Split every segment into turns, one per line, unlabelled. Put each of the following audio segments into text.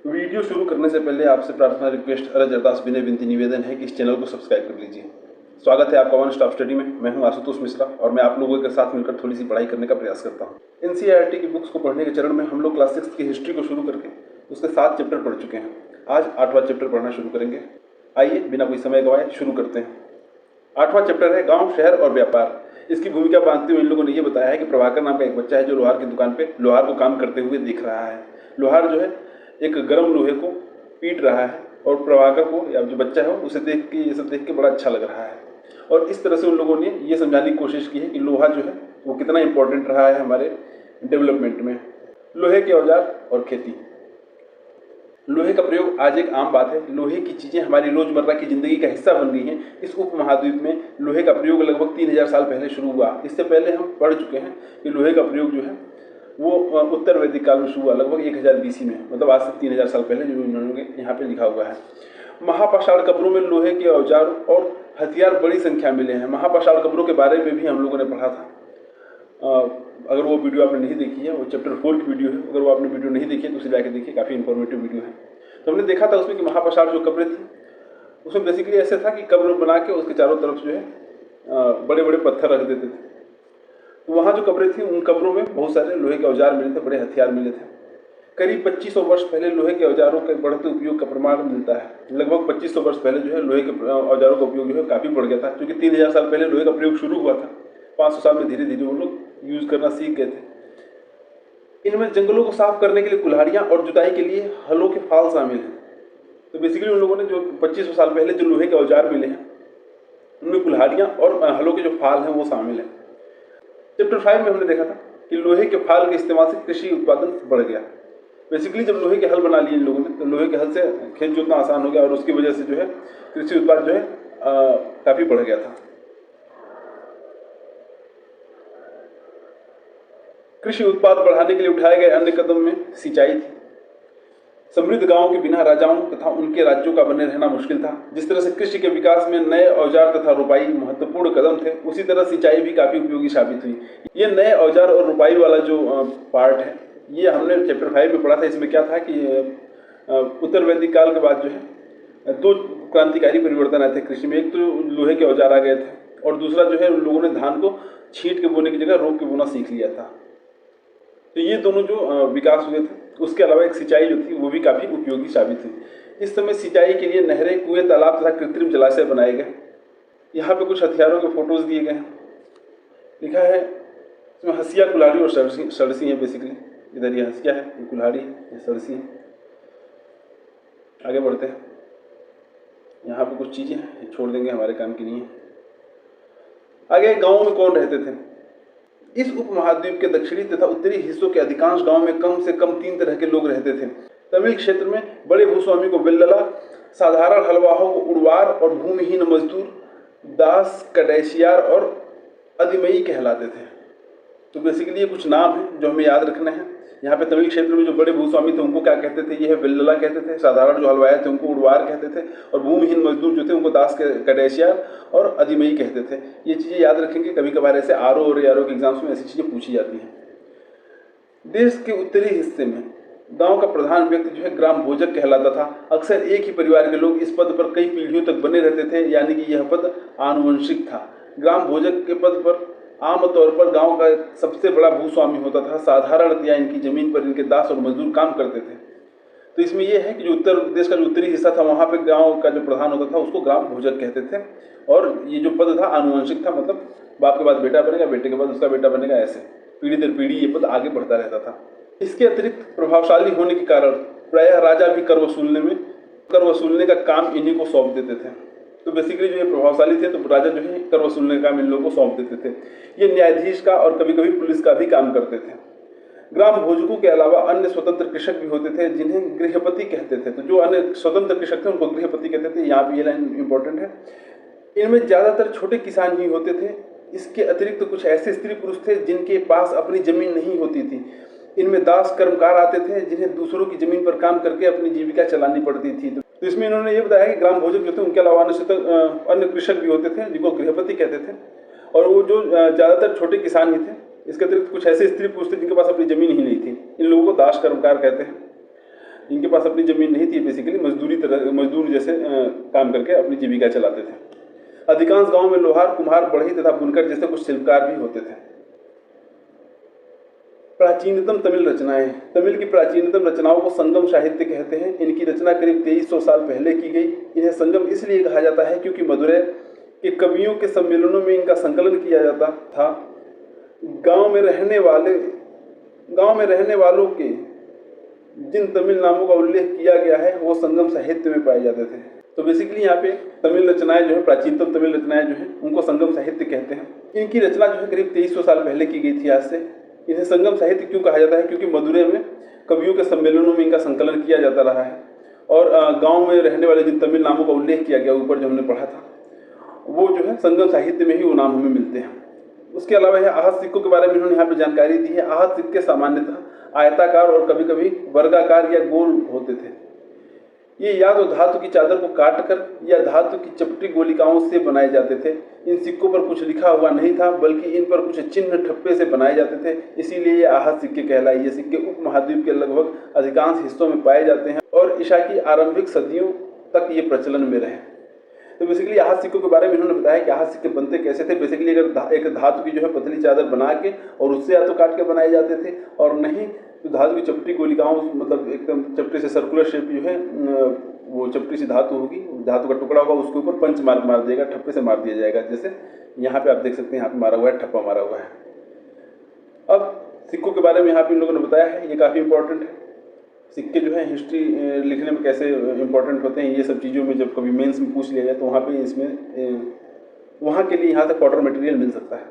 Video शुरू करने से पहले आपसे प्रार्थना, रिक्वेस्ट, अरज, अरदास, विनय, विनती, निवेदन है कि इस चैनल को सब्सक्राइब कर लीजिए। स्वागत है आपका वन स्टॉप स्टडी में। मैं हूं आशुतोष मिश्रा और मैं आप लोगों के साथ मिलकर थोड़ी सी पढ़ाई करने का प्रयास करता हूं। एनसीईआरटी की बुक्स को पढ़ने के चरण में हम लोग क्लास 6 की हिस्ट्री को शुरू करके उसके 7 चैप्टर पढ़ चुके हैं। आज 8वां चैप्टर पढ़ना शुरू करेंगे। आइए बिना कोई समय गंवाए शुरू करते हैं। 8वां चैप्टर है गाँव, शहर और व्यापार। इसकी भूमिका बांधते हुए इन लोगों ने ये बताया है कि प्रभाकर नाम का एक बच्चा है जो लोहार की दुकान पे लोहार को काम करते हुए दिख रहा है। लोहार जो है एक गर्म लोहे को पीट रहा है और प्रभाकर को या जो बच्चा है उसे देख के ये सब देख के बड़ा अच्छा लग रहा है। और इस तरह से उन लोगों ने ये समझाने की कोशिश की है कि लोहा जो है वो कितना इंपॉर्टेंट रहा है हमारे डेवलपमेंट में। लोहे के औजार और खेती। लोहे का प्रयोग आज एक आम बात है। लोहे की चीज़ें हमारी रोजमर्रा की जिंदगी का हिस्सा बन गई हैं। इस उपमहाद्वीप में लोहे का प्रयोग लगभग 3000 साल पहले शुरू हुआ। इससे पहले हम पढ़ चुके हैं कि लोहे का प्रयोग जो है वो उत्तर वैदिक काल में शुरू हुआ, लगभग 1000 BC में, मतलब आज से 3000 साल पहले, जो इन्होंने यहाँ पे लिखा हुआ है। महापाषाण कब्रों में लोहे के औजार और हथियार बड़ी संख्या मिले हैं। महापाषाण कब्रों के बारे में भी हम लोगों ने पढ़ा था। अगर वो वीडियो आपने नहीं देखी है, वो चैप्टर 4 की वीडियो है, अगर वो आपने वीडियो नहीं देखी है तो उसे जाके देखिए, काफ़ी इन्फॉर्मेटिव वीडियो है। तो हमने देखा था उसमें कि महापाषाण जो कब्रें थी उसमें बेसिकली ऐसे था कि कब्र बना के उसके चारों तरफ जो है बड़े बड़े पत्थर रख देते थे। तो वहाँ जो कब्रें थी उन कब्रों में बहुत सारे लोहे के औजार मिले थे, बड़े हथियार मिले थे। करीब 2500 वर्ष पहले लोहे के औजारों के बढ़ते उपयोग का प्रमाण मिलता है। लगभग 2500 वर्ष पहले जो है लोहे के औजारों का उपयोग जो है काफ़ी बढ़ गया था, क्योंकि 3000 साल पहले लोहे का प्रयोग शुरू हुआ था। 500 साल में धीरे धीरे वो लोग यूज़ करना सीख गए थे। इनमें जंगलों को साफ करने के लिए कुल्हाड़ियाँ और जुताई के लिए हलों के फाल शामिल हैं। तो बेसिकली उन लोगों ने जो 2500 साल पहले जो लोहे के औजार मिले हैं उनमें कुल्हाड़ियाँ और हलों के जो फाल हैं वो शामिल हैं। चैप्टर 5 में हमने देखा था कि लोहे के फाल के इस्तेमाल से कृषि उत्पादन बढ़ गया। बेसिकली जब लोहे के हल बना लिए इन लोगों ने तो लोहे के हल से खेत जोतना आसान हो गया और उसकी वजह से जो है कृषि उत्पाद जो है काफ़ी बढ़ गया था। कृषि उत्पाद बढ़ाने के लिए उठाए गए अन्य कदम में सिंचाई थी। समृद्ध गांवों के बिना राजाओं तथा उनके राज्यों का बने रहना मुश्किल था। जिस तरह से कृषि के विकास में नए औजार तथा रुपाई महत्वपूर्ण कदम थे, उसी तरह सिंचाई भी काफ़ी उपयोगी साबित हुई। ये नए औजार और रुपाई वाला जो पार्ट है ये हमने चैप्टर 5 में पढ़ा था। इसमें क्या था कि उत्तर वैदिक काल के बाद जो है 2 क्रांतिकारी परिवर्तन आए थे कृषि में। एक तो लोहे के औजार आ गए थे और दूसरा जो है उन लोगों ने धान को छींट के बोने की जगह रोप के बोना सीख लिया था। तो ये दोनों जो विकास हुए थे, उसके अलावा एक सिंचाई जो थी वो भी काफ़ी उपयोगी साबित हुई। इस समय सिंचाई के लिए नहरें, कुएं, तालाब तथा कृत्रिम जलाशय बनाए गए। यहाँ पे कुछ हथियारों के फोटोज दिए गए हैं। लिखा है इसमें हंसिया, कुल्हाड़ी और सरसी है। बेसिकली इधर ये हंसिया है, ये कुल्हाड़ी है, ये सरसी है। आगे बढ़ते हैं। यहाँ पे कुछ चीज़ें हैं, छोड़ देंगे, हमारे काम की नहीं है। आगे गाँव में कौन रहते थे? इस उपमहाद्वीप के दक्षिणी तथा उत्तरी हिस्सों के अधिकांश गांव में कम से कम 3 तरह के लोग रहते थे। तमिल क्षेत्र में बड़े भूस्वामी को बिल्लला, साधारण हलवाहों को उड़वार और भूमिहीन मजदूर दास, कडेशियार और अधिमई कहलाते थे। तो बेसिकली ये कुछ नाम हैं जो हमें याद रखने हैं। यहाँ पे तमिल क्षेत्र में जो बड़े भूस्वामी थे उनको क्या कहते थे? ये है बिल्लला कहते थे। साधारण जो हलवाए थे उनको उड़वार कहते थे और भूमिहीन मजदूर जो थे उनको दास, कडेशियार और अधिमई कहते थे। ये चीज़ें याद रखेंगे, कभी कभार ऐसे आरओ और यारो के एग्जाम्स में ऐसी चीज़ें पूछी जाती हैं। देश के उत्तरी हिस्से में गांव का प्रधान व्यक्ति जो है ग्राम भोजक कहलाता था। अक्सर एक ही परिवार के लोग इस पद पर कई पीढ़ियों तक बने रहते थे, यानी कि यह पद आनुवंशिक था। ग्राम भोजक के पद पर आमतौर पर गांव का सबसे बड़ा भूस्वामी होता था। साधारणतया इनकी जमीन पर इनके दास और मजदूर काम करते थे। तो इसमें यह है कि जो उत्तर देश का जो उत्तरी हिस्सा था वहाँ पे गांव का जो प्रधान होता था उसको ग्राम भोजक कहते थे। और ये जो पद था आनुवंशिक था, मतलब बाप के बाद बेटा बनेगा, बेटे के बाद उसका बेटा बनेगा, ऐसे पीढ़ी दर पीढ़ी ये पद आगे बढ़ता रहता था। इसके अतिरिक्त प्रभावशाली होने के कारण प्रायः राजा भी कर वसूलने का काम इन्हीं को सौंप देते थे। तो बेसिकली जो ये प्रभावशाली थे तो राजा जो है कर वसूलने का काम इन लोगों को सौंप देते थे। ये न्यायाधीश का और कभी कभी पुलिस का भी काम करते थे। ग्राम भोजकों के अलावा अन्य स्वतंत्र कृषक भी होते थे जिन्हें गृहपति कहते थे। तो जो अन्य स्वतंत्र कृषक थे उनको गृहपति कहते थे। यहाँ भी ये लाइन इंपॉर्टेंट है। इनमें ज़्यादातर छोटे किसान ही होते थे। इसके अतिरिक्त कुछ ऐसे स्त्री पुरुष थे जिनके पास अपनी जमीन नहीं होती थी। इनमें दास कर्मकार आते थे जिन्हें दूसरों की जमीन पर काम करके अपनी जीविका चलानी पड़ती थी। तो इसमें इन्होंने ये बताया कि ग्राम भोजक जो थे उनके अलावा अन्य कृषक भी होते थे जिनको गृहपति कहते थे, और वो जो ज़्यादातर छोटे किसान ही थे। इसके अतिरिक्त कुछ ऐसे स्त्री पुरुष थे जिनके पास अपनी जमीन ही नहीं थी। इन लोगों को दास कर्मकार कहते हैं। इनके पास अपनी ज़मीन नहीं थी, बेसिकली मजदूर जैसे काम करके अपनी जीविका चलाते थे। अधिकांश गांव में लोहार, कुम्हार, बढ़ई तथा बुनकर जैसे कुछ शिल्पकार भी होते थे। प्राचीनतम तमिल रचनाएं। तमिल की प्राचीनतम रचनाओं को संगम साहित्य कहते हैं। इनकी रचना करीब 2300 साल पहले की गई। इन्हें संगम इसलिए कहा जाता है क्योंकि मदुरै के कवियों के सम्मेलनों में इनका संकलन किया जाता था। गांव में रहने वालों के जिन तमिल नामों का उल्लेख किया गया है वो संगम साहित्य में पाए जाते थे। तो बेसिकली यहाँ पे तमिल रचनाएं जो है, प्राचीनतम तमिल रचनाएं जो है, उनको संगम साहित्य कहते हैं। इनकी रचना जो है करीब 2300 साल पहले की गई थी आज से। इन्हें संगम साहित्य क्यों कहा जाता है? क्योंकि मदुरै में कवियों के सम्मेलनों में इनका संकलन किया जाता रहा है और गांव में रहने वाले जिन तमिल नामों का उल्लेख किया गया ऊपर जो हमने पढ़ा था, वो जो है संगम साहित्य में ही वो नाम हमें मिलते हैं। उसके अलावा यह आहत सिक्कों के बारे में इन्होंने यहाँ पे जानकारी दी है। आहत सिक्के सामान्यतः आयताकार और कभी कभी वर्गाकार या गोल होते थे। ये या तो धातु की चादर को काटकर या धातु की चपटी गोलिकाओं से बनाए जाते थे। इन सिक्कों पर कुछ लिखा हुआ नहीं था, बल्कि इन पर कुछ चिन्ह ठप्पे से बनाए जाते थे, इसीलिए ये आहत सिक्के कहलाए। ये सिक्के उपमहाद्वीप के लगभग अधिकांश हिस्सों में पाए जाते हैं और ईसा की आरंभिक सदियों तक ये प्रचलन में रहे। तो बेसिकली आहत सिक्कों के बारे में इन्होंने बताया कि आहत सिक्के बनते कैसे थे। बेसिकली अगर एक धातु की जो है पतली चादर बना के और उससे या तो काट के बनाए जाते थे, और नहीं तो धातु की चपटी गोलिकाओं, मतलब एकदम चपटी से सर्कुलर शेप जो है, वो चपटी सी धातु होगी, धातु का टुकड़ा होगा, उसके ऊपर पंच मार दिएगा, ठप्पे से मार दिया जाएगा। जैसे यहाँ पे आप देख सकते हैं, यहाँ पे मारा हुआ है, ठप्पा मारा हुआ है। अब सिक्कों के बारे में यहाँ पे इन लोगों ने बताया है, ये काफ़ी इंपॉर्टेंट है। सिक्के जो है हिस्ट्री लिखने में कैसे इंपॉर्टेंट होते हैं, ये सब चीज़ों में जब कभी मेंस में पूछ लिया जाए तो वहाँ पे इसमें वहाँ के लिए यहाँ से पॉटर मटेरियल मिल सकता है।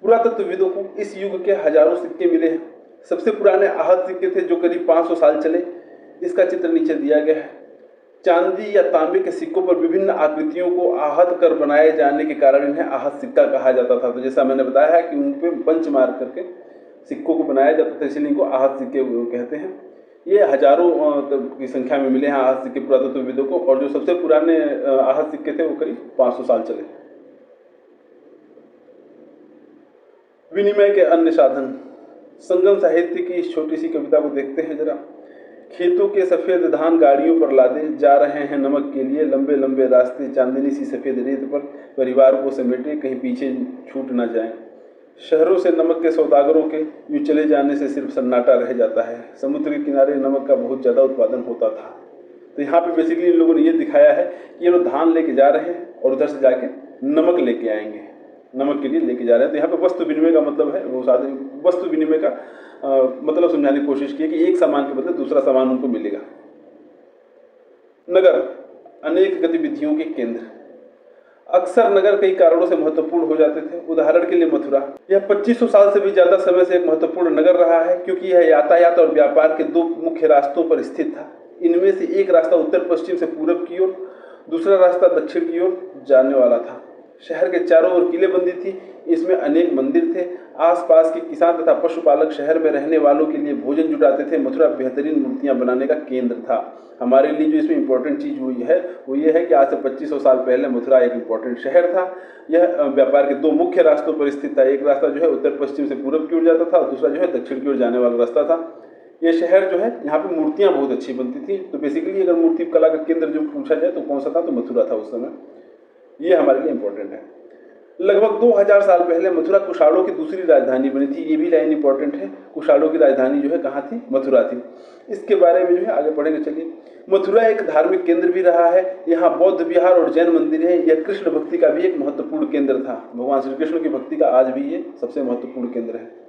पुरातत्वविदों को इस युग के हजारों सिक्के मिले हैं। सबसे पुराने आहत सिक्के थे जो करीब 500 साल चले। इसका चित्र नीचे दिया गया है। चांदी या तांबे के सिक्कों पर विभिन्न आकृतियों को आहत कर बनाए जाने के कारण इन्हें आहत सिक्का कहा जाता था। तो जैसा मैंने बताया है कि उन पे पंच मार करके सिक्कों को बनाया जाता था, इसलिए इनको आहत सिक्के कहते हैं। ये हजारों की संख्या में मिले हैं आहत सिक्के पुरातत्वविदों को, और जो सबसे पुराने आहत सिक्के थे वो करीब 500 साल चले। विनिमय के अन्य साधन। संगम साहित्य की इस छोटी सी कविता को देखते हैं जरा। खेतों के सफेद धान गाड़ियों पर लादे, जा रहे हैं नमक के लिए लंबे लंबे रास्ते, चांदनी सी सफेद रेत पर परिवार को समेटे, कहीं पीछे छूट न जाएं। शहरों से नमक के सौदागरों के यूँ चले जाने से सिर्फ सन्नाटा रह जाता है। समुद्र के किनारे नमक का बहुत ज़्यादा उत्पादन होता था। तो यहाँ पे बेसिकली इन लोगों ने ये दिखाया है कि ये लोग धान लेके जा रहे हैं और उधर से जाके नमक लेके आएंगे, नमक के लिए लेके जा रहे हैं। तो यहाँ पे वस्तु विनिमय का मतलब है, वो साथ वस्तु विनिमय का मतलब समझाने की कोशिश की है कि एक सामान के बदले दूसरा सामान उनको मिलेगा। नगर अनेक गतिविधियों के केंद्र। अक्सर नगर कई कारणों से महत्वपूर्ण हो जाते थे। उदाहरण के लिए मथुरा, यह 2500 साल से भी ज्यादा समय से एक महत्वपूर्ण नगर रहा है, क्योंकि यह यातायात और व्यापार के दो मुख्य रास्तों पर स्थित था। इनमें से एक रास्ता उत्तर पश्चिम से पूरब की ओर, दूसरा रास्ता दक्षिण की ओर जाने वाला था। शहर के चारों ओर किलेबंदी थी। इसमें अनेक मंदिर थे। आसपास के किसान तथा पशुपालक शहर में रहने वालों के लिए भोजन जुटाते थे। मथुरा बेहतरीन मूर्तियां बनाने का केंद्र था। हमारे लिए जो इसमें इंपॉर्टेंट चीज़ हुई है वो ये है कि आज से 2500 साल पहले मथुरा एक इंपॉर्टेंट शहर था। यह व्यापार के दो मुख्य रास्तों पर स्थित था। एक रास्ता जो है उत्तर पश्चिम से पूरब की ओर जाता था और दूसरा जो है दक्षिण की ओर जाने वाला रास्ता था। ये शहर जो है, यहाँ पे मूर्तियाँ बहुत अच्छी बनती थी। तो बेसिकली अगर मूर्ति कला का केंद्र जो पूछा जाए तो कौन सा था, तो मथुरा था उस समय। ये हमारे लिए इंपॉर्टेंट है। लगभग 2000 साल पहले मथुरा कुषाणों की दूसरी राजधानी बनी थी। ये भी लाइन इंपॉर्टेंट है। कुषाणों की राजधानी जो है कहाँ थी? मथुरा थी। इसके बारे में जो है आगे पढ़ेंगे। चलिए, मथुरा एक धार्मिक केंद्र भी रहा है। यहाँ बौद्ध विहार और जैन मंदिर है। यह कृष्ण भक्ति का भी एक महत्वपूर्ण केंद्र था। भगवान श्री कृष्ण की भक्ति का आज भी ये सबसे महत्वपूर्ण केंद्र है।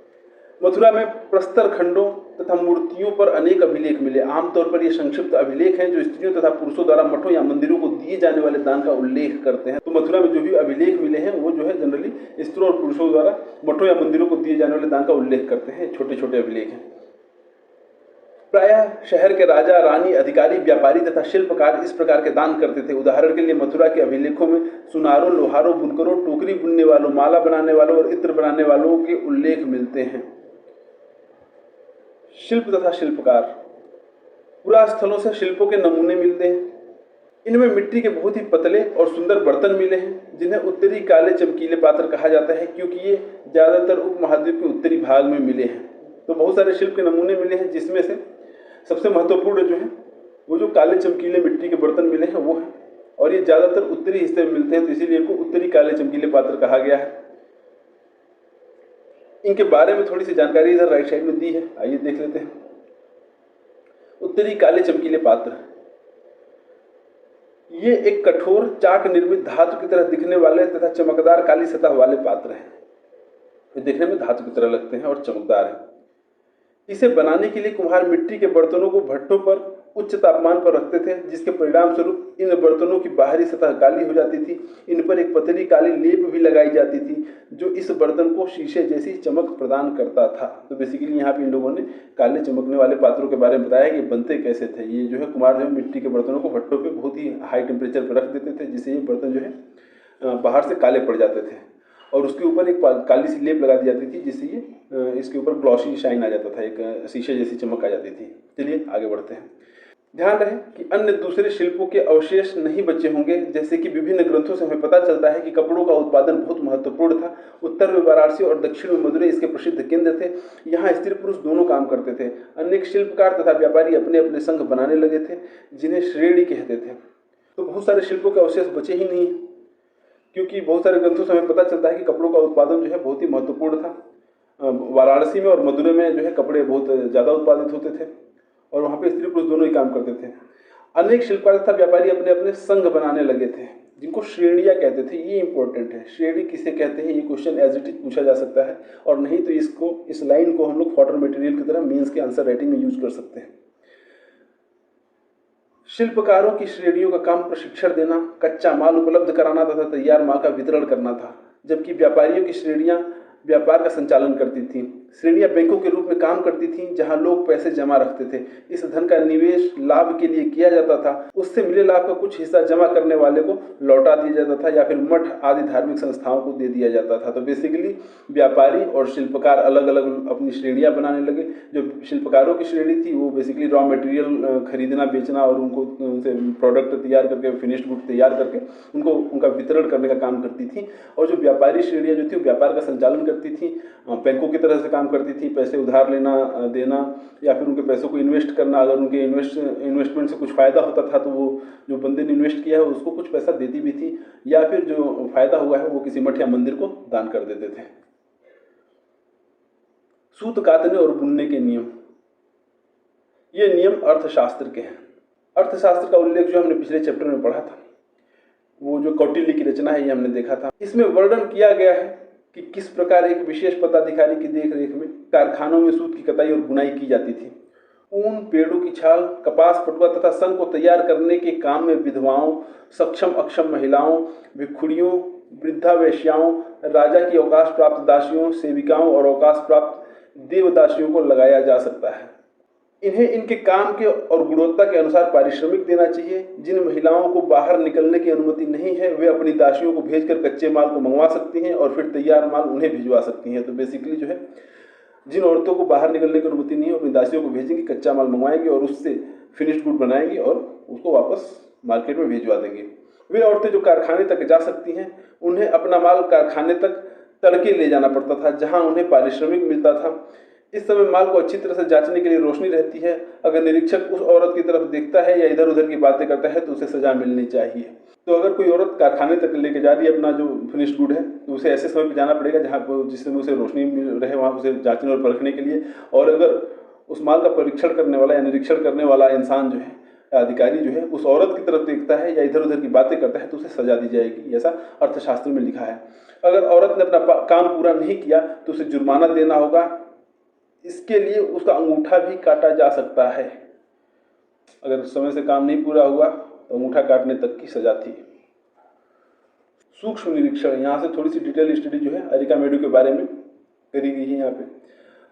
मथुरा में प्रस्तर खंडों तथा मूर्तियों पर अनेक अभिलेख मिले। आमतौर पर ये संक्षिप्त अभिलेख हैं जो स्त्रियों तथा पुरुषों द्वारा मठों या मंदिरों को दिए जाने वाले दान का उल्लेख करते हैं। तो मथुरा में जो भी अभिलेख मिले हैं वो जो है जनरली स्त्रियों और पुरुषों द्वारा मठों या मंदिरों को दिए जाने वाले दान का उल्लेख करते हैं। छोटे छोटे अभिलेख हैं। प्रायः शहर के राजा, रानी, अधिकारी, व्यापारी तथा शिल्पकार इस प्रकार के दान करते थे। उदाहरण के लिए मथुरा के अभिलेखों में सुनारों, लोहारों, बुनकरों, टोकरी बुनने वालों, माला बनाने वालों और इत्र बनाने वालों के उल्लेख मिलते हैं। शिल्प तथा शिल्पकार। पुरास्थलों से शिल्पों के नमूने मिलते हैं। इनमें मिट्टी के बहुत ही पतले और सुंदर बर्तन मिले हैं जिन्हें उत्तरी काले चमकीले पात्र कहा जाता है, क्योंकि ये ज़्यादातर उपमहाद्वीप के उत्तरी भाग में मिले हैं। तो बहुत सारे शिल्प के नमूने मिले हैं जिसमें से सबसे महत्वपूर्ण जो है वो जो काले चमकीले मिट्टी के बर्तन मिले हैं वो है, और ये ज़्यादातर उत्तरी हिस्से में मिलते हैं, तो इसीलिए इनको उत्तरी काले चमकीले पात्र कहा गया है। इनके बारे में थोड़ी सी जानकारी इधर राइट साइड में दी है, आइए देख लेते हैं। उत्तरी काले चमकीले पात्र, ये एक कठोर चाक निर्मित धातु की तरह दिखने वाले तथा चमकदार काली सतह वाले पात्र हैं। ये देखने में धातु की तरह लगते हैं और चमकदार हैं। इसे बनाने के लिए कुम्हार मिट्टी के बर्तनों को भट्टों पर उच्च तापमान पर रखते थे, जिसके परिणाम स्वरूप इन बर्तनों की बाहरी सतह काली हो जाती थी। इन पर एक पतली काली लेप भी लगाई जाती थी जो इस बर्तन को शीशे जैसी चमक प्रदान करता था। तो बेसिकली यहाँ पे इन लोगों ने काले चमकने वाले पात्रों के बारे में बताया कि बनते कैसे थे। ये जो है कुम्हार जो है मिट्टी के बर्तनों को भट्टों पर बहुत ही हाई टेम्परेचर पर रख देते थे, जिससे ये बर्तन जो है बाहर से काले पड़ जाते थे, और उसके ऊपर एक काली सी लेप लगा दी जाती थी, जिससे ये इसके ऊपर ग्लॉसी शाइन आ जाता था, एक शीशे जैसी चमक आ जाती थी। चलिए आगे बढ़ते हैं। ध्यान रहे कि अन्य दूसरे शिल्पों के अवशेष नहीं बचे होंगे, जैसे कि विभिन्न ग्रंथों से हमें पता चलता है कि कपड़ों का उत्पादन बहुत महत्वपूर्ण था। उत्तर में वाराणसी और दक्षिण में मदुरै इसके प्रसिद्ध केंद्र थे। यहाँ स्त्री पुरुष दोनों काम करते थे। अनेक शिल्पकार तथा व्यापारी अपने अपने संघ बनाने लगे थे, जिन्हें श्रेणी कहते थे। तो बहुत सारे शिल्पों के अवशेष बचे ही नहीं, क्योंकि बहुत सारे ग्रंथों से हमें पता चलता है कि कपड़ों का उत्पादन जो है बहुत ही महत्वपूर्ण था। वाराणसी में और मदुरै में जो है कपड़े बहुत ज़्यादा उत्पादित होते थे, और वहाँ पे स्त्री पुरुष दोनों ही काम करते थे। अनेक शिल्पकार तथा व्यापारी अपने अपने संघ बनाने लगे थे, जिनको श्रेणियाँ कहते थे। ये इंपॉर्टेंट है, श्रेणी किसे कहते हैं, ये क्वेश्चन एज इट इज पूछा जा सकता है, और नहीं तो इस लाइन को हम लोग फॉडर मटेरियल की तरह मेंस के आंसर राइटिंग में यूज कर सकते हैं। शिल्पकारों की श्रेणियों का काम प्रशिक्षण देना, कच्चा माल उपलब्ध कराना तथा तैयार माल का वितरण करना था, जबकि व्यापारियों की श्रेणियां व्यापार का संचालन करती थी। श्रेणियां बैंकों के रूप में काम करती थीं, जहां लोग पैसे जमा रखते थे। इस धन का निवेश लाभ के लिए किया जाता था। उससे मिले लाभ का कुछ हिस्सा जमा करने वाले को लौटा दिया जाता था, या फिर मठ आदि धार्मिक संस्थाओं को दे दिया जाता था। तो बेसिकली व्यापारी और शिल्पकार अलग अलग अपनी श्रेणियां बनाने लगे। जो शिल्पकारों की श्रेणी थी वो बेसिकली रॉ मटेरियल खरीदना, बेचना और उनसे प्रोडक्ट तैयार करके, फिनिश्ड गुड तैयार करके उनका वितरण करने का काम करती थी। और जो व्यापारी श्रेणियां जो थी व्यापार का संचालन करती थी, बैंकों की तरह से काम करती थी, पैसे उधार लेना देना, या फिर उनके पैसों को इन्वेस्ट करना। अगर उनके इन्वेस्टमेंट से कुछ फ़ायदा होता था तो वो जो बंदे ने इन्वेस्ट किया है उसको कुछ पैसा देती भी थी, या फिर जो फ़ायदा हुआ है वो किसी मठ या मंदिर को दान कर देते थे। सूत कातने और बुनने के नियम, ये नियम अर्थशास्त्र के हैं। अर्थशास्त्र का उल्लेख जो हमने पिछले चैप्टर में पढ़ा था, वो जो कौटिल्य की रचना है, ये हमने देखा था। इसमें वर्णन किया गया है कि किस प्रकार एक विशेष पदाधिकारी की देखरेख में कारखानों में सूत की कताई और बुनाई की जाती थी। ऊन, पेड़ों की छाल, कपास, पटुआ तथा सन को तैयार करने के काम में विधवाओं, सक्षम अक्षम महिलाओं, भिक्षुणियों, वृद्धा वेश्याओं, राजा की अवकाश प्राप्त दासियों, सेविकाओं और अवकाश प्राप्त देवदासियों को लगाया जा सकता है। इन्हें इनके काम के और गुणवत्ता के अनुसार पारिश्रमिक देना चाहिए। जिन महिलाओं को बाहर निकलने की अनुमति नहीं है, वे अपनी दासियों को भेजकर कच्चे माल को मंगवा सकती हैं और फिर तैयार माल उन्हें भिजवा सकती हैं। तो बेसिकली जो है, जिन औरतों को बाहर निकलने की अनुमति नहीं है, अपनी दासियों को भेजेंगी, कच्चा माल मंगवाएंगी और उससे फिनिश्ड गुड बनाएंगी और उसको वापस मार्केट में भिजवा देंगे। वे औरतें जो कारखाने तक जा सकती हैं, उन्हें अपना माल कारखाने तक तड़के ले जाना पड़ता था, जहाँ उन्हें पारिश्रमिक मिलता था। इस समय माल को अच्छी तरह से जांचने के लिए रोशनी रहती है। अगर निरीक्षक उस औरत की तरफ देखता है या इधर उधर की बातें करता है तो उसे सजा मिलनी चाहिए। तो अगर कोई औरत कारखाने तक लेके जा रही है अपना जो फिनिश्ड गुड है, तो उसे ऐसे समय पर जाना पड़ेगा जहाँ जिस समय उसे रोशनी रहे, वहाँ उसे जांचने और परखने के लिए। और अगर उस माल का परीक्षण करने वाला या निरीक्षण करने वाला इंसान जो है, अधिकारी जो है, उस औरत की तरफ देखता है या इधर उधर की बातें करता है तो उसे सजा दी जाएगी, ऐसा अर्थशास्त्र में लिखा है। अगर औरत ने अपना काम पूरा नहीं किया तो उसे जुर्माना देना होगा। इसके लिए उसका अंगूठा भी काटा जा सकता है। अगर समय से काम नहीं पूरा हुआ तो अंगूठा काटने तक की सजा थी। सूक्ष्म निरीक्षण, यहाँ से थोड़ी सी डिटेल स्टडी जो है अरिकामेडू के बारे में करी गई है। यहाँ पे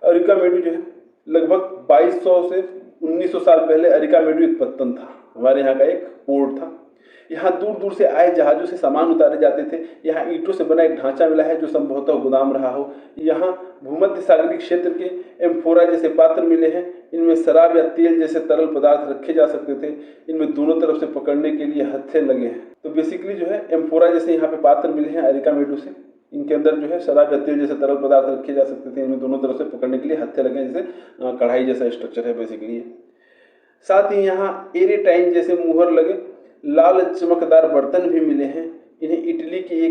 अरिकामेडू जो है लगभग 2200 से 1900 साल पहले अरिकामेडू एक पत्तन था, हमारे यहाँ का एक पोर्ट था। यहाँ दूर दूर से आए जहाज़ों से सामान उतारे जाते थे। यहाँ ईंटों से बना एक ढांचा मिला है जो संभवतः गोदाम रहा हो। यहाँ भूमध्य सागरीय क्षेत्र के एम्फोरा जैसे पात्र मिले हैं। इनमें शराब या तेल जैसे तरल पदार्थ रखे जा सकते थे। इनमें दोनों तरफ से पकड़ने के लिए हत्थे लगे हैं। तो बेसिकली जो है एम्फोरा जैसे यहाँ पे पात्र मिले हैं अरिकामेडू से। इनके अंदर जो है शराब या तेल जैसे तरल पदार्थ रखे जा सकते थे। इनमें दोनों तरफ से पकड़ने के लिए हत्थे लगे हैं, जैसे कढ़ाई जैसा स्ट्रक्चर है बेसिकली। साथ ही यहाँ एरेटाइन जैसे मुहर लगे लाल चमकदार बर्तन भी मिले हैं। इन्हें इटली के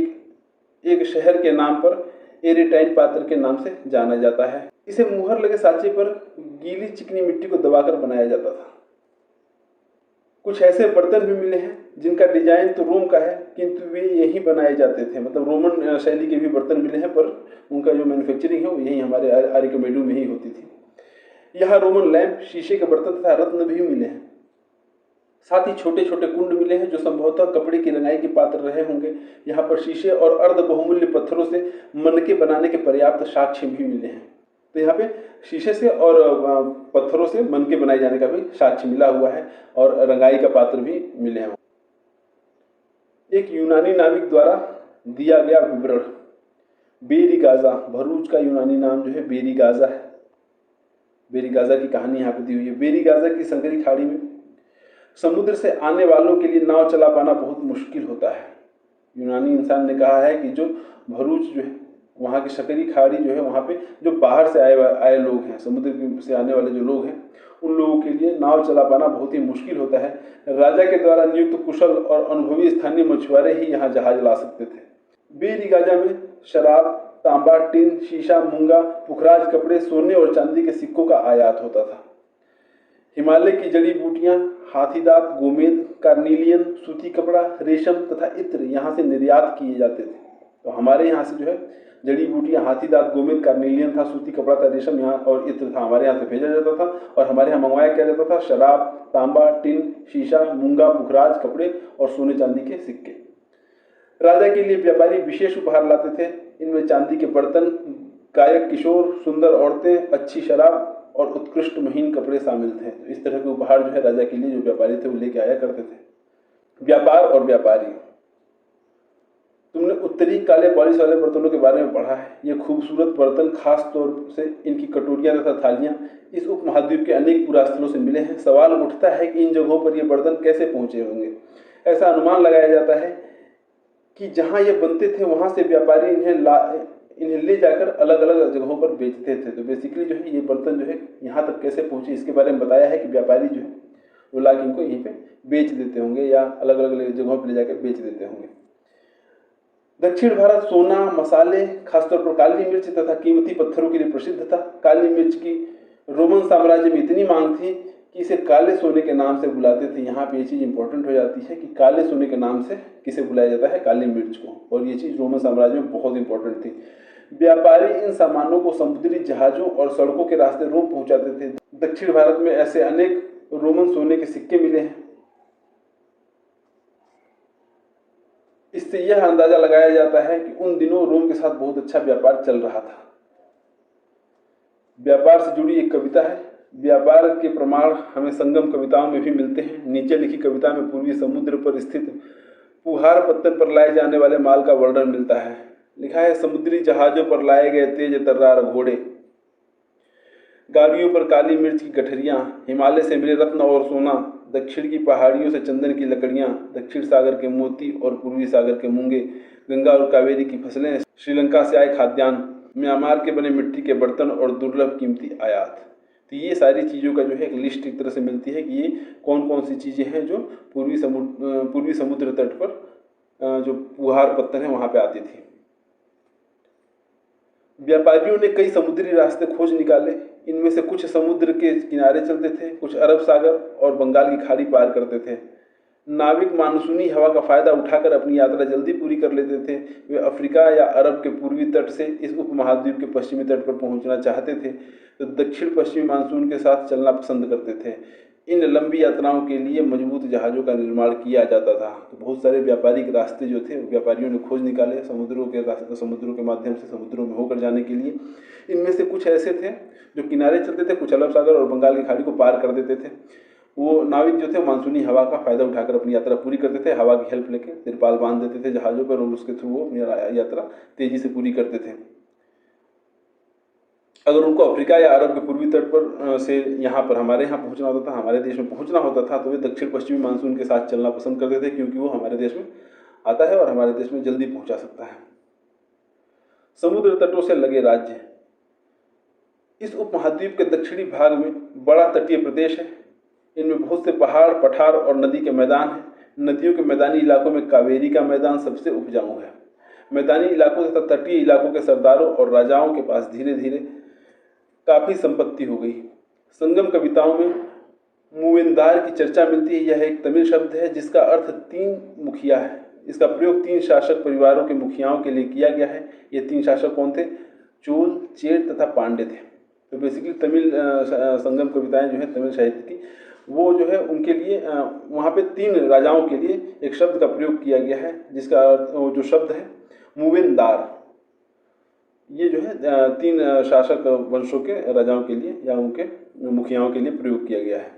एक शहर के नाम पर एरेटाइन पात्र के नाम से जाना जाता है। इसे मुहर लगे सांचे पर गीली चिकनी मिट्टी को दबाकर बनाया जाता था। कुछ ऐसे बर्तन भी मिले हैं जिनका डिजाइन तो रोम का है, किंतु वे यहीं बनाए जाते थे। मतलब रोमन शैली के भी बर्तन मिले हैं, पर उनका जो मैन्युफैक्चरिंग है वो यहीं हमारे आर्किमेडू में ही होती थी। यहाँ रोमन लैंप, शीशे के बर्तन तथा रत्न भी मिले हैं। साथ ही छोटे छोटे कुंड मिले हैं जो संभवतः कपड़े की रंगाई के पात्र रहे होंगे। यहाँ पर शीशे और अर्ध बहुमूल्य पत्थरों से मनके बनाने के पर्याप्त साक्ष्य भी मिले हैं। तो यहाँ पे शीशे से और पत्थरों से मनके बनाए जाने का भी साक्ष्य मिला हुआ है और रंगाई का पात्र भी मिले हैं। एक यूनानी नाविक द्वारा दिया गया विवरण। बेरीगाजा, भरूच का यूनानी नाम जो है बेरीगाजा है। बेरीगाजा की कहानी यहाँ पे दी हुई है। बेरीगाजा की संकरी खाड़ी में समुद्र से आने वालों के लिए नाव चला पाना बहुत मुश्किल होता है। यूनानी इंसान ने कहा है कि जो भरूच जो है, वहाँ की सकरी खाड़ी जो है, वहाँ पे जो बाहर से आए लोग हैं, समुद्र से आने वाले जो लोग हैं, उन लोगों के लिए नाव चला पाना बहुत ही मुश्किल होता है। राजा के द्वारा नियुक्त कुशल और अनुभवी स्थानीय मछुआरे ही यहाँ जहाज ला सकते थे। बेरीगाजा में शराब, तांबा, टिन, शीशा, मूंगा, पुखराज कपड़े, सोने और चांदी के सिक्कों का आयात होता था। हिमालय की जड़ी बूटियां, हाथीदांत, गोमेद, कार्निलियन, सूती कपड़ा, रेशम तथा इत्र यहाँ से निर्यात किए जाते थे। तो हमारे यहाँ से जो है जड़ी बूटियां, हाथीदांत, गोमेद, कार्निलियन था, सूती कपड़ा था, रेशम यहाँ और इत्र था, हमारे यहाँ से भेजा जाता था और हमारे यहाँ मंगवाया किया जाता था शराब, तांबा, टिन, शीशा, मूंगा, पुखराज कपड़े और सोने चांदी के सिक्के। राजा के लिए व्यापारी विशेष उपहार लाते थे। इनमें चांदी के बर्तन, गायक किशोर, सुंदर औरतें, अच्छी शराब और उत्कृष्ट महीन कपड़े शामिल थे। तो इस तरह के उपहार जो है राजा के लिए जो व्यापारी थे वो लेके आया करते थे। व्यापार और व्यापारी। तुमने उत्तरी काले पॉलिश वाले बर्तनों के बारे में पढ़ा है। ये खूबसूरत बर्तन, खास तौर से इनकी कटोरियां तथा थालियां, इस उपमहाद्वीप के अनेक पुरास्थलों से मिले हैं। सवाल उठता है कि इन जगहों पर ये बर्तन कैसे पहुंचे होंगे। ऐसा अनुमान लगाया जाता है कि जहाँ ये बनते थे वहाँ से व्यापारी इन्हें ले जाकर अलग अलग जगहों पर बेचते थे। तो बेसिकली जो है ये बर्तन जो है यहाँ तक कैसे पहुँचे, इसके बारे में बताया है कि व्यापारी जो है वो ला के इनको यहीं पे बेच देते होंगे या अलग अलग जगहों पर ले जाकर बेच देते होंगे। दक्षिण भारत सोना, मसाले, खासतौर पर काली मिर्च तथा कीमती पत्थरों के लिए प्रसिद्ध था। काली मिर्च की रोमन साम्राज्य में इतनी मांग थी कि इसे काले सोने के नाम से बुलाते थे। यहाँ पे ये चीज़ इंपॉर्टेंट हो जाती है कि काले सोने के नाम से किसे बुलाया जाता है, काली मिर्च को, और ये चीज़ रोमन साम्राज्य में बहुत इंपॉर्टेंट थी। व्यापारी इन सामानों को समुद्री जहाजों और सड़कों के रास्ते रोम पहुंचाते थे। दक्षिण भारत में ऐसे अनेक रोमन सोने के सिक्के मिले हैं। इससे यह अंदाजा लगाया जाता है कि उन दिनों रोम के साथ बहुत अच्छा व्यापार चल रहा था। व्यापार से जुड़ी एक कविता है। व्यापार के प्रमाण हमें संगम कविताओं में भी मिलते हैं। नीचे लिखी कविता में पूर्वी समुद्र पर स्थित पुहार पत्तन पर लाए जाने वाले माल का वर्णन मिलता है। लिखा है, समुद्री जहाजों पर लाए गए तेज तर्रार घोड़े, गाड़ियों पर काली मिर्च की गठरियाँ, हिमालय से मिले रत्न और सोना, दक्षिण की पहाड़ियों से चंदन की लकड़ियाँ, दक्षिण सागर के मोती और पूर्वी सागर के मूंगे, गंगा और कावेरी की फसलें, श्रीलंका से आए खाद्यान्न, म्यांमार के बने मिट्टी के बर्तन और दुर्लभ कीमती आयात। तो ये सारी चीज़ों का जो है एक लिस्ट एक तरह से मिलती है कि ये कौन कौन सी चीज़ें हैं जो पूर्वी समुद्र तट पर जो पुहार पत्तन है वहाँ पे आती थी। व्यापारियों ने कई समुद्री रास्ते खोज निकाले। इनमें से कुछ समुद्र के किनारे चलते थे, कुछ अरब सागर और बंगाल की खाड़ी पार करते थे। नाविक मानसूनी हवा का फायदा उठाकर अपनी यात्रा जल्दी पूरी कर लेते थे। वे अफ्रीका या अरब के पूर्वी तट से इस उपमहाद्वीप के पश्चिमी तट पर पहुंचना चाहते थे तो दक्षिण पश्चिमी मानसून के साथ चलना पसंद करते थे। इन लंबी यात्राओं के लिए मजबूत जहाज़ों का निर्माण किया जाता था। तो बहुत सारे व्यापारिक रास्ते जो थे व्यापारियों ने खोज निकाले समुद्रों के रास्ते, समुद्रों के माध्यम से समुद्रों में होकर जाने के लिए। इनमें से कुछ ऐसे थे जो किनारे चलते थे, कुछ अरब सागर और बंगाल की खाड़ी को पार कर देते थे। वो नाविक जो थे मानसूनी हवा का फायदा उठाकर अपनी यात्रा पूरी करते थे। हवा की हेल्प लेके तिरपाल बांध देते थे जहाज़ों पर और उसके थ्रू वो अपनी यात्रा तेजी से पूरी करते थे। अगर उनको अफ्रीका या अरब के पूर्वी तट पर से यहाँ पर हमारे यहाँ पहुँचना होता था, हमारे देश में पहुँचना होता था, तो वे दक्षिण पश्चिमी मानसून के साथ चलना पसंद करते थे क्योंकि वो हमारे देश में आता है और हमारे देश में जल्दी पहुँचा सकता है। समुद्र तटों से लगे राज्य। इस उपमहाद्वीप के दक्षिणी भाग में बड़ा तटीय प्रदेश है। इनमें बहुत से पहाड़, पठार और नदी के मैदान हैं। नदियों के मैदानी इलाकों में कावेरी का मैदान सबसे उपजाऊ है। मैदानी इलाकों तथा तटीय इलाकों के सरदारों और राजाओं के पास धीरे धीरे काफ़ी संपत्ति हो गई। संगम कविताओं में मूवेंदार की चर्चा मिलती है। यह एक तमिल शब्द है जिसका अर्थ 3 मुखिया है। इसका प्रयोग 3 शासक परिवारों के मुखियाओं के लिए किया गया है। ये 3 शासक कौन थे? चोल, चेर तथा पांड्य थे। तो बेसिकली तमिल संगम कविताएं जो है तमिल साहित्य की, वो जो है उनके लिए वहाँ पे 3 राजाओं के लिए एक शब्द का प्रयोग किया गया है जिसका जो शब्द है मूवेंदार। ये जो है 3 शासक वंशों के राजाओं के लिए या उनके मुखियाओं के लिए प्रयोग किया गया है।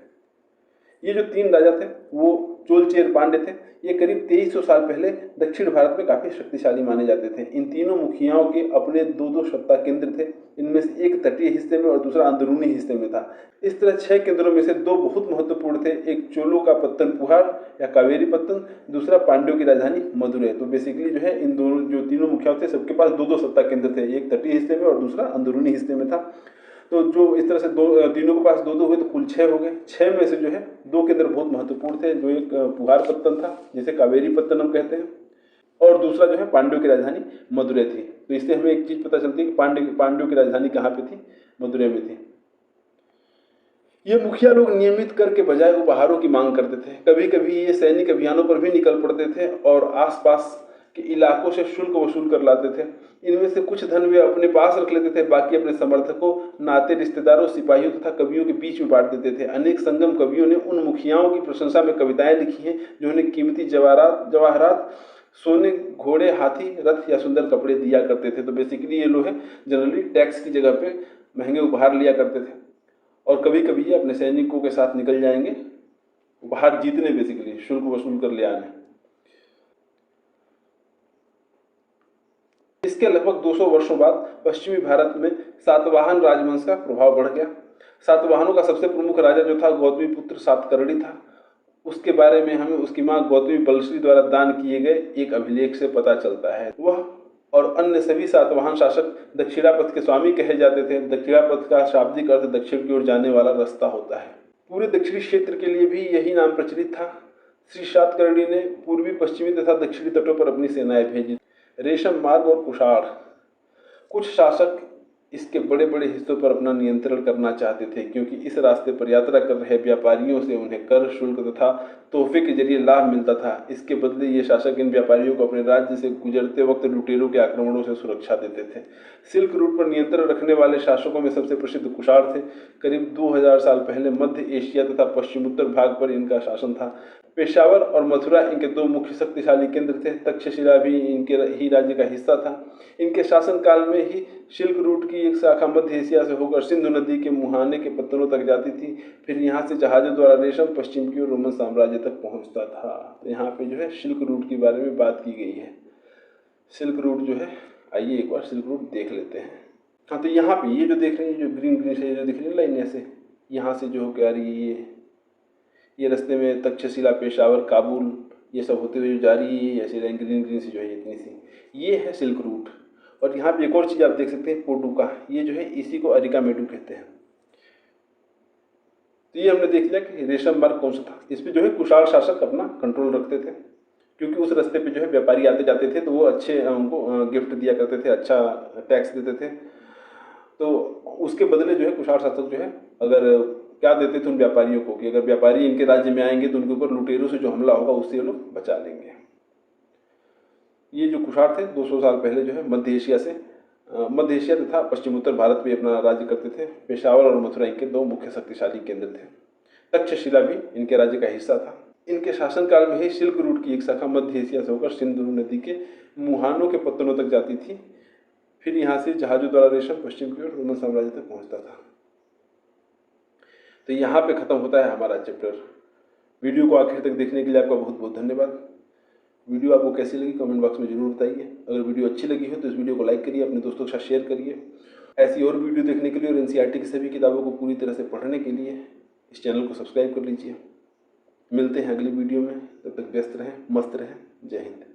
ये जो 3 राजा थे वो चोल, चेर, पांड्य थे। ये करीब 2300 साल पहले दक्षिण भारत में काफ़ी शक्तिशाली माने जाते थे। इन तीनों मुखियाओं के अपने 2-2 सत्ता केंद्र थे। इनमें से एक तटीय हिस्से में और दूसरा अंदरूनी हिस्से में था। इस तरह 6 केंद्रों में से 2 बहुत महत्वपूर्ण थे। एक चोलों का पत्तनपुहाड़ या कावेरी पत्तन, दूसरा पांड्यों की राजधानी मदुरै। तो बेसिकली जो है इन दोनों जो तीनों मुखियाओं थे सबके पास 2-2 सत्ता केंद्र थे, एक तटीय हिस्से में और दूसरा अंदरूनी हिस्से में था। तो जो इस तरह से तीनों के पास 2-2 हुए तो कुल 6 हो गए। 6 में से जो है 2 केंद्र बहुत महत्वपूर्ण थे। जो एक पुहार पत्तन था जिसे कावेरी पत्तन हम कहते हैं, और दूसरा जो है पांड्यों की राजधानी मदुरै थी। तो इससे हमें एक चीज़ पता चलती है कि पांड्यों की राजधानी कहाँ पे थी? मदुरै में थी। ये मुखिया लोग नियमित कर के बजाय उपहारों की मांग करते थे। कभी कभी ये सैनिक अभियानों पर भी निकल पड़ते थे और आसपास के इलाकों से शुल्क वसूल कर लाते थे। इनमें से कुछ धन वे अपने पास रख लेते थे, बाकी अपने समर्थकों, नाते रिश्तेदारों, सिपाहियों तथा कवियों के बीच में बांट देते थे। अनेक संगम कवियों ने उन मुखियाओं की प्रशंसा में कविताएं लिखी हैं जो उन्हें कीमती जवाहरात, सोने, घोड़े, हाथी, रथ या सुंदर कपड़े दिया करते थे। तो बेसिकली ये लोग हैं जनरली टैक्स की जगह पे महंगे उपहार लिया करते थे और कभी कभी ये अपने सैनिकों के साथ निकल जाएंगे उपहार जीतने, बेसिकली शुल्क वसूल कर ले आने। इसके लगभग 200 वर्षों बाद पश्चिमी भारत में सातवाहन राजवंश का प्रभाव बढ़ गया। सातवाहनों का सबसे प्रमुख राजा जो था गौतमी पुत्र सातकर्णी था। उसके बारे में हमें उसकी मां गौतमी बलश्री द्वारा दान किए गए एक अभिलेख से पता चलता है। वह और अन्य सभी सातवाहन शासक दक्षिणापथ के स्वामी कहे जाते थे। दक्षिणापथ का शाब्दिक अर्थ दक्षिण की ओर जाने वाला रास्ता होता है। पूरे दक्षिणी क्षेत्र के लिए भी यही नाम प्रचलित था। श्री सातकर्णी ने पूर्वी, पश्चिमी तथा दक्षिणी तटों पर अपनी सेनाएं भेजी। रेशम मार्ग और कुषाण, कुछ शासक इसके बड़े बड़े हिस्सों पर अपना नियंत्रण करना चाहते थे क्योंकि इस रास्ते पर यात्रा कर रहे व्यापारियों से उन्हें कर, शुल्क तथा तोहफे के जरिए लाभ मिलता था। इसके बदले ये शासक इन व्यापारियों को अपने राज्य से गुजरते वक्त लुटेरों के आक्रमणों से सुरक्षा देते थे। सिल्क रूट पर नियंत्रण रखने वाले शासकों में सबसे प्रसिद्ध कुषाण थे। करीब 2000 साल पहले मध्य एशिया तथा पश्चिमोत्तर भाग पर इनका शासन था। पेशावर और मथुरा इनके 2 मुख्य शक्तिशाली केंद्र थे। तक्षशिला भी इनके ही राज्य का हिस्सा था। इनके शासनकाल में ही सिल्क रूट की एक शाखा मध्य एशिया से होकर सिंधु नदी के मुहाने के पत्तनों तक जाती थी। फिर यहाँ से जहाजों द्वारा रेशम पश्चिम की ओर रोमन साम्राज्य तक पहुँचता था। तो यहाँ पे जो है सिल्क रूट के बारे में बात की गई है। सिल्क रूट जो है, आइए एक बार सिल्क रूट देख लेते हैं। हाँ, तो यहाँ पे ये जो देख रहे हैं, जो ग्रीन ग्रीन से जो दिख रही है लाइन, ऐसे यहाँ से जो होकर आ रही है ये रास्ते में तक्षशिला, पेशावर, काबुल ये सब होते हुए जो जा रही है, ऐसी लाइन ग्रीन ग्रीन सी जो है इतनी सी, ये है सिल्क रूट। और यहाँ पे एक और चीज़ आप देख सकते हैं, पोडुका, ये जो है इसी को अरिका मेडू कहते हैं। तो ये हमने देख लिया कि रेशम मार्ग कौन सा था। इस पर जो है कुषाण शासक अपना कंट्रोल रखते थे क्योंकि उस रास्ते पे जो है व्यापारी आते जाते थे तो वो अच्छे उनको गिफ्ट दिया करते थे, अच्छा टैक्स देते थे। तो उसके बदले जो है कुषाण शासक जो है अगर क्या देते थे उन व्यापारियों को कि अगर व्यापारी इनके राज्य में आएंगे तो उनके ऊपर लुटेरों से जो हमला होगा उससे ये लोग बचा लेंगे। ये जो कुषाण थे 200 साल पहले जो है मध्य एशिया तथा पश्चिमोत्तर भारत में अपना राज्य करते थे। पेशावर और मथुरा इनके 2 मुख्य शक्तिशाली केंद्र थे। तक्षशिला भी इनके राज्य का हिस्सा था। इनके शासनकाल में ही सिल्क रूट की एक शाखा मध्य एशिया से होकर सिंधु नदी के मुहानों के पत्तनों तक जाती थी। फिर यहाँ से जहाजों द्वारा रेशम पश्चिम की ओर रोमन साम्राज्य तक पहुँचता था। तो यहाँ पे ख़त्म होता है हमारा चैप्टर। वीडियो को आखिर तक देखने के लिए आपका बहुत बहुत धन्यवाद। वीडियो आपको कैसी लगी कमेंट बॉक्स में जरूर बताइए। अगर वीडियो अच्छी लगी हो तो इस वीडियो को लाइक करिए, अपने दोस्तों के साथ शेयर करिए। ऐसी और वीडियो देखने के लिए और एनसीईआरटी की सभी किताबों को पूरी तरह से पढ़ने के लिए इस चैनल को सब्सक्राइब कर लीजिए। मिलते हैं अगली वीडियो में, तब तक व्यस्त रहें, मस्त रहें। जय हिंद।